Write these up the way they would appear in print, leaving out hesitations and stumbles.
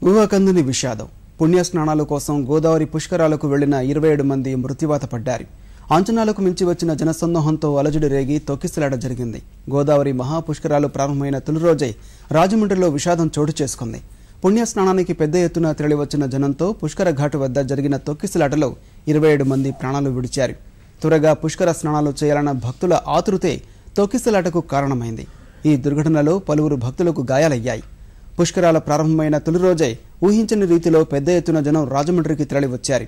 ఊహకందని విషాదం. పుణ్యస్నానాల కోసం గోదావరి పుష్కరాలకు వెళ్లిన 27 మంది మృత్యువాత పడ్డారు. అంచనాలకు మించి వచ్చిన జనసందోహంతో అలజడి రేగి తొక్కిసలాట జరిగింది. గోదావరి మహాపుష్కరాలు ప్రారంభమైన తొలి రోజే రాజమండ్రిలో విషాదం చోటు చేసుకుంది. పుణ్యస్నానానికి పెద్ద ఎత్తున తరలివచ్చిన జనంతో పుష్కర ఘాటు వద్ద జరిగిన తొక్కిసలాటలో 27 మంది ప్రాణాలు విడిచారు. త్వరగా పుష్కర స్నానాలు చేయాలన్న భక్తుల ఆతృతే తొక్కిసలాటకు కారణమైంది. ఈ దుర్ఘటనలో పలువురు భక్తులకు గాయాలయ్యాయి. పుష్కరాల ప్రారంభమైన తొలి రోజే ఊహించని రీతిలో పెద్ద ఎత్తున జనం రాజమండ్రికి తరలివచ్చారు.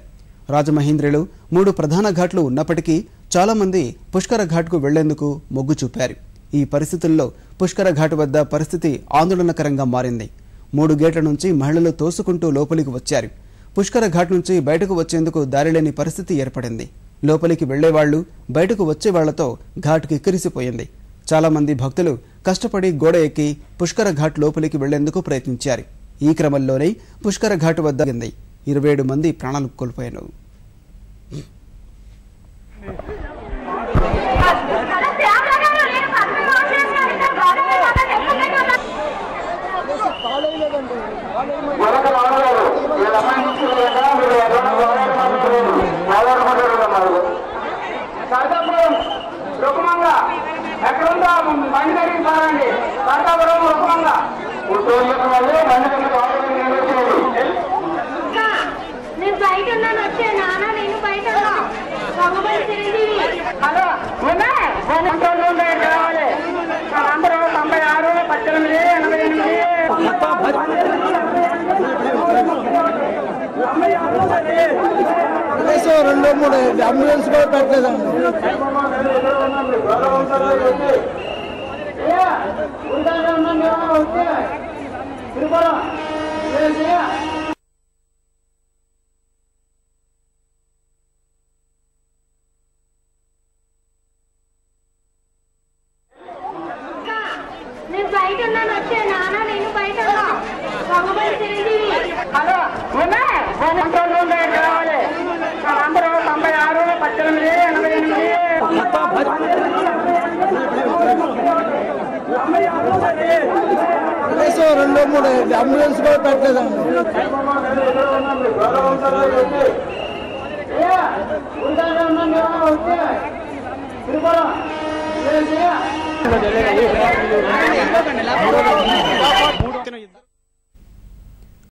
రాజమహేంద్రిలో 3 ప్రధాన ఘాట్లు ఉన్నప్పటికీ చాలా మంది పుష్కర ఘాట్కు వెళ్లేందుకు మొగ్గు చూపారు. ఈ పరిస్థితుల్లో పుష్కర ఘాటు వద్ద పరిస్థితి ఆందోళనకరంగా మారింది. 3 గేట్ల నుంచి మహిళలు తోసుకుంటూ లోపలికి వచ్చారు. పుష్కర ఘాట్ నుంచి బయటకు వచ్చేందుకు దారిలేని పరిస్థితి ఏర్పడింది. లోపలికి వెళ్లేవాళ్లు బయటకు వచ్చేవాళ్లతో ఘాట్ కిక్కిరిసిపోయింది. చాలా మంది భక్తులు కష్టపడి గోడ ఎక్కి పుష్కర ఘాట్ లోపలికి వెళ్లేందుకు ప్రయత్నించారు. ఈ క్రమంలోనే పుష్కర ఘాట్ వద్ద 27 మంది ప్రాణాలు కోల్పోయారు. అంబులెన్స్ కూడా పెట్టలేదండి. అంబులెన్స్ కూడా పెట్టలేదండి.